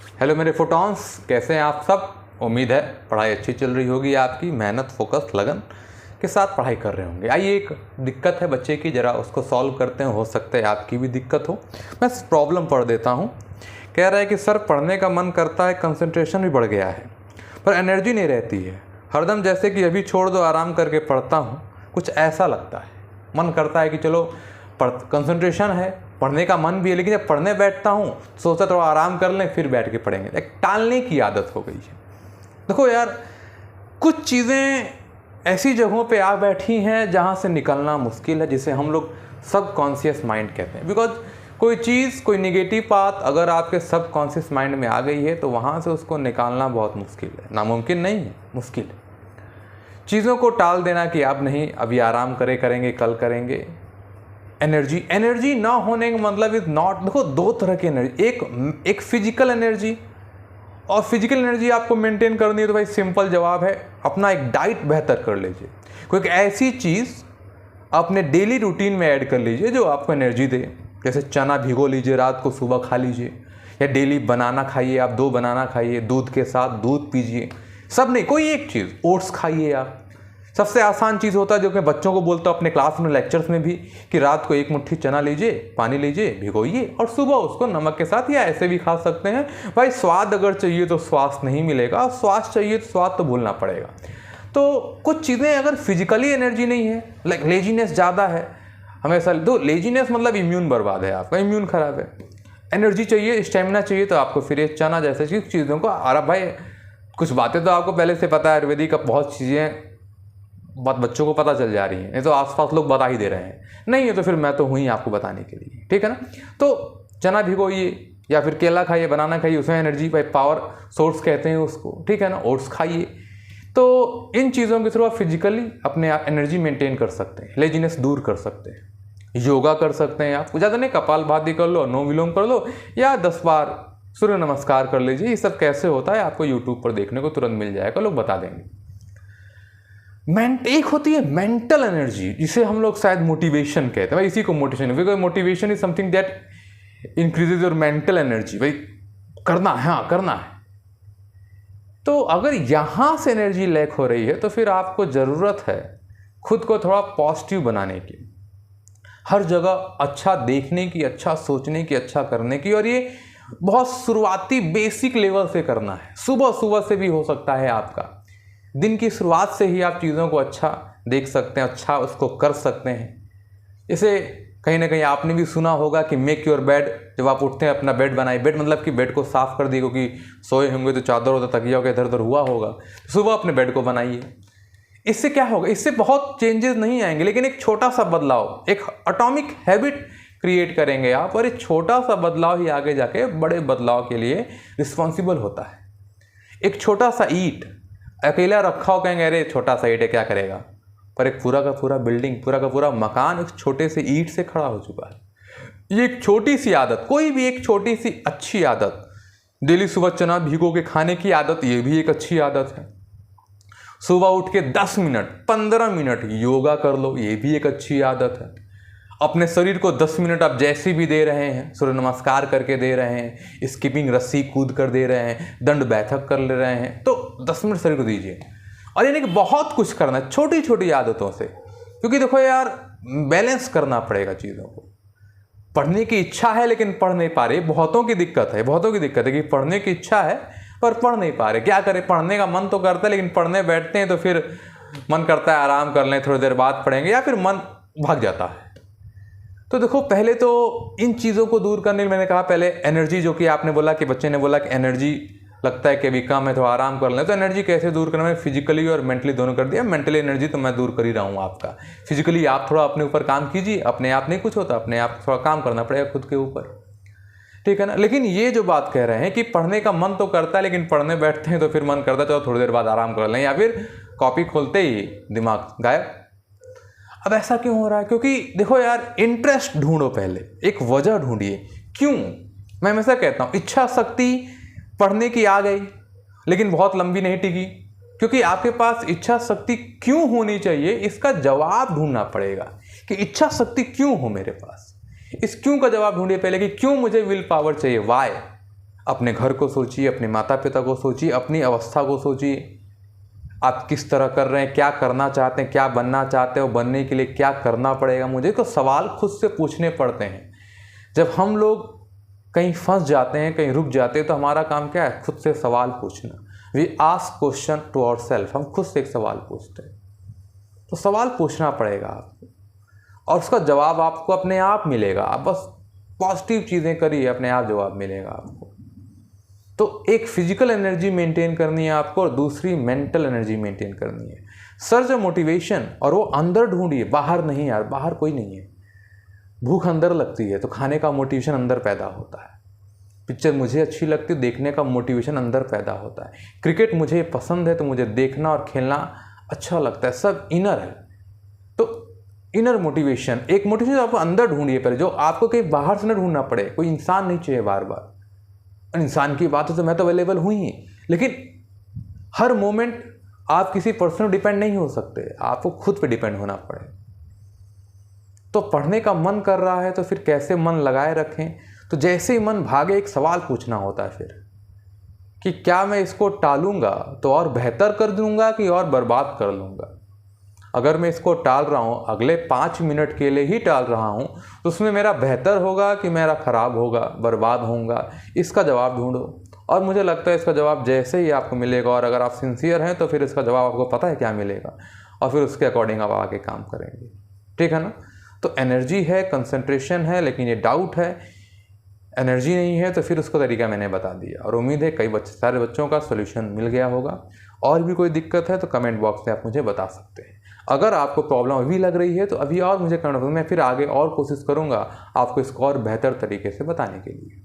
Hello मेरे photons, कैसे हैं आप सब। उम्मीद है पढ़ाई अच्छी चल रही होगी, आपकी मेहनत फोकस लगन के साथ पढ़ाई कर रहे होंगे। आइए, एक दिक्कत है बच्चे की, ज़रा उसको सॉल्व करते हैं। हो सकता है आपकी भी दिक्कत हो। मैं प्रॉब्लम पढ़ देता हूँ। कह रहा है कि सर पढ़ने का मन करता है, कंसंट्रेशन भी बढ़ गया है, पर एनर्जी नहीं रहती है। हरदम जैसे कि अभी छोड़ दो, आराम करके पढ़ता हूँ, कुछ ऐसा लगता है। मन करता है कि चलो कंसंट्रेशन है, पढ़ने का मन भी है, लेकिन जब पढ़ने बैठता हूँ सोचता थोड़ा आराम कर लें, फिर बैठ के पढ़ेंगे। एक टालने की आदत हो गई है। देखो यार, कुछ चीज़ें ऐसी जगहों पे आ बैठी हैं जहाँ से निकलना मुश्किल है, जिसे हम लोग सबकॉन्शियस माइंड कहते हैं। बिकॉज कोई चीज़, कोई निगेटिव बात अगर आपके सबकॉन्शियस माइंड में आ गई है तो वहाँ से उसको निकालना बहुत मुश्किल है। नामुमकिन नहीं है, मुश्किल है। चीज़ों को टाल देना कि आप नहीं, अभी आराम करेंगे, कल करेंगे। एनर्जी ना होने का मतलब इज नॉट, देखो दो तरह की एनर्जी, एक फिजिकल एनर्जी, और फिजिकल एनर्जी आपको मेंटेन करनी है तो भाई सिंपल जवाब है, अपना एक डाइट बेहतर कर लीजिए। कोई ऐसी चीज़ अपने डेली रूटीन में ऐड कर लीजिए जो आपको एनर्जी दे। जैसे चना भिगो लीजिए, रात को सुबह खा लीजिए, या डेली बनाना खाइए, आप 2 बनाना खाइए, दूध के साथ दूध पीजिए। सब नहीं, कोई एक चीज़, ओट्स खाइए आप। सबसे आसान चीज़ होता है जो मैं बच्चों को बोलता हूँ अपने क्लास में, लेक्चर्स में भी, कि रात को 1 मुट्ठी चना लीजिए, पानी लीजिए, भिगोइए, और सुबह उसको नमक के साथ या ऐसे भी खा सकते हैं। भाई स्वाद अगर चाहिए तो स्वास्थ्य नहीं मिलेगा, और स्वास्थ्य चाहिए तो स्वाद तो भूलना पड़ेगा। तो कुछ चीज़ें अगर फिजिकली एनर्जी नहीं है, लाइक लेजीनेस ज़्यादा है, हमेशा दो लेजीनेस मतलब इम्यून बर्बाद है, आपका इम्यून खराब है। एनर्जी चाहिए, स्टेमिना चाहिए, तो आपको फिर ये चना जैसे चीज़ों को, और भाई कुछ बातें तो आपको पहले से पता है, आयुर्वेदिक का बहुत चीज़ें बात बच्चों को पता चल जा रही है, नहीं तो आसपास लोग बता ही दे रहे हैं। नहीं है तो फिर मैं तो हुई आपको बताने के लिए, ठीक है ना। तो चना भिगोइए, या फिर केला खाइए, बनाना खाइए, उसमें एनर्जी, भाई पावर सोर्स कहते हैं उसको, ठीक है ना। ओट्स खाइए। तो इन चीज़ों के थ्रू आप फिजिकली अपने आप एनर्जी मेंटेन कर सकते हैं, लेजीनेस दूर कर सकते हैं। योगा कर सकते हैं आप, ज़्यादा नहीं, कपालभाति कर लो, अनुलोम विलोम कर लो, या 10 बार सूर्य नमस्कार कर लीजिए। ये सब कैसे होता है आपको यूट्यूब पर देखने को तुरंत मिल जाएगा, लोग बता देंगे। एक होती है मेंटल एनर्जी, जिसे हम लोग शायद मोटिवेशन कहते हैं। भाई इसी को motivation, because motivation is something that increases your mental energy. भाई करना है, हाँ करना है। तो अगर यहां से एनर्जी लैक हो रही है तो फिर आपको ज़रूरत है खुद को थोड़ा पॉजिटिव बनाने की, हर जगह अच्छा देखने की, अच्छा सोचने की, अच्छा करने की। और ये बहुत शुरुआती बेसिक लेवल से करना है। सुबह सुबह से भी हो सकता है, आपका दिन की शुरुआत से ही आप चीज़ों को अच्छा देख सकते हैं, अच्छा उसको कर सकते हैं। इसे कहीं ना कहीं आपने भी सुना होगा कि मेक योर बेड। जब आप उठते हैं अपना बेड बनाइए। बेड मतलब कि बेड को साफ कर दिए, क्योंकि सोए होंगे तो चादर होता, तकिया का इधर उधर हुआ होगा। सुबह अपने बेड को बनाइए। इससे क्या होगा, इससे बहुत चेंजेस नहीं आएंगे, लेकिन एक छोटा सा बदलाव, एक एटॉमिक हैबिट क्रिएट करेंगे आप, और एक छोटा सा बदलाव ही आगे जाके बड़े बदलाव के लिए रिस्पॉन्सिबल होता है। एक छोटा सा ईंट अकेला रखा हो, कहेंगे अरे छोटा सा ईंट है क्या करेगा, पर एक पूरा का पूरा बिल्डिंग, पूरा का पूरा मकान एक छोटे से ईंट से खड़ा हो चुका है। ये एक छोटी सी आदत, कोई भी एक छोटी सी अच्छी आदत, डेली सुबह चना भिगो के खाने की आदत, ये भी एक अच्छी आदत है। सुबह उठ के 10 मिनट 15 मिनट योगा कर लो, ये भी एक अच्छी आदत है। अपने शरीर को 10 मिनट आप जैसे भी दे रहे हैं, सूर्य नमस्कार करके दे रहे हैं, स्किपिंग रस्सी कूद कर दे रहे हैं, दंड बैठक कर ले रहे हैं, तो 10 मिनट शरीर को दीजिए। और यानी कि बहुत कुछ करना है छोटी छोटी आदतों से, क्योंकि देखो यार बैलेंस करना पड़ेगा चीज़ों को। पढ़ने की इच्छा है लेकिन पढ़ नहीं पा रहे, बहुतों की दिक्कत है कि पढ़ने की इच्छा है पर पढ़ नहीं पा रहे। क्या करें, पढ़ने का मन तो करता है, लेकिन पढ़ने बैठते हैं तो फिर मन करता है आराम कर लें, थोड़ी देर बाद पढ़ेंगे, या फिर मन भाग जाता है। तो देखो, पहले तो इन चीज़ों को दूर करने के, मैंने कहा पहले एनर्जी, जो कि आपने बोला कि बच्चे ने बोला कि एनर्जी लगता है कि अभी कम है, तो आराम कर लें। तो एनर्जी कैसे दूर करना, मैंने फिजिकली और मेंटली दोनों कर दिया। मेंटली एनर्जी तो मैं दूर कर ही रहा हूँ आपका। फिजिकली आप थोड़ा अपने ऊपर काम कीजिए, अपने आप नहीं कुछ होता, अपने आप थोड़ा काम करना पड़ेगा खुद के ऊपर, ठीक है ना। लेकिन ये जो बात कह रहे हैं कि पढ़ने का मन तो करता है, लेकिन पढ़ने बैठते हैं तो फिर मन करता है चलो थोड़ी देर बाद आराम कर लें, या फिर कॉपी खोलते ही दिमाग गायब। अब ऐसा क्यों हो रहा है, क्योंकि देखो यार, इंटरेस्ट ढूंढो, पहले एक वजह ढूंढिए क्यों। मैं हमेशा कहता हूँ इच्छा शक्ति पढ़ने की आ गई, लेकिन बहुत लंबी नहीं टिकी, क्योंकि आपके पास इच्छा शक्ति क्यों होनी चाहिए, इसका जवाब ढूंढना पड़ेगा कि इच्छा शक्ति क्यों हो मेरे पास। इस क्यों का जवाब ढूंढिए पहले, कि क्यों मुझे विल पावर चाहिए, वाई। अपने घर को सोचिए, अपने माता पिता को सोचिए, अपनी अवस्था को सोचिए, आप किस तरह कर रहे हैं, क्या करना चाहते हैं, क्या बनना चाहते हो, बनने के लिए क्या करना पड़ेगा मुझे, तो सवाल खुद से पूछने पड़ते हैं। जब हम लोग कहीं फंस जाते हैं, कहीं रुक जाते हैं, तो हमारा काम क्या है, खुद से सवाल पूछना। We ask question to our self, हम खुद से एक सवाल पूछते हैं। तो सवाल पूछना पड़ेगा आपको और उसका जवाब आपको अपने आप मिलेगा। आप बस पॉजिटिव चीज़ें करिए, अपने आप जवाब मिलेगा आपको। तो एक फिजिकल एनर्जी मेंटेन करनी है आपको और दूसरी मेंटल एनर्जी मेंटेन करनी है। सर्च मोटिवेशन, और वो अंदर ढूंढिए, बाहर नहीं यार, बाहर कोई नहीं है। भूख अंदर लगती है तो खाने का मोटिवेशन अंदर पैदा होता है। पिक्चर मुझे अच्छी लगती है, देखने का मोटिवेशन अंदर पैदा होता है। क्रिकेट मुझे पसंद है तो मुझे देखना और खेलना अच्छा लगता है। सब इनर है। तो इनर मोटिवेशन, एक मोटिवेशन आपको अंदर ढूंढिए पहले, जो आपको कहीं बाहर से न ढूंढना पड़े। कोई इंसान नहीं चाहिए बार बार। इंसान की बात है तो मैं तो अवेलेबल हुई ही, लेकिन हर मोमेंट आप किसी पर्सन पर डिपेंड नहीं हो सकते, आपको खुद पे डिपेंड होना पड़े। तो पढ़ने का मन कर रहा है तो फिर कैसे मन लगाए रखें, तो जैसे ही मन भागे एक सवाल पूछना होता है फिर, कि क्या मैं इसको टालूंगा तो और बेहतर कर दूंगा कि और बर्बाद कर लूँगा। अगर मैं इसको टाल रहा हूँ, अगले 5 मिनट के लिए ही टाल रहा हूँ, तो उसमें मेरा बेहतर होगा कि मेरा ख़राब होगा, बर्बाद होगा, इसका जवाब ढूंढो। और मुझे लगता है इसका जवाब जैसे ही आपको मिलेगा, और अगर आप सिंसियर हैं तो फिर इसका जवाब आपको पता है क्या मिलेगा, और फिर उसके अकॉर्डिंग आप आगे काम करेंगे। ठीक है ना। तो एनर्जी है, कंसंट्रेशन है, लेकिन ये डाउट है, एनर्जी नहीं है, तो फिर उसका तरीका मैंने बता दिया। और उम्मीद है सारे बच्चों का सोल्यूशन मिल गया होगा। और भी कोई दिक्कत है तो कमेंट बॉक्स में आप मुझे बता सकते हैं। अगर आपको प्रॉब्लम अभी लग रही है तो अभी और मुझे करना, मैं फिर आगे और कोशिश करूँगा आपको इसको और बेहतर तरीके से बताने के लिए।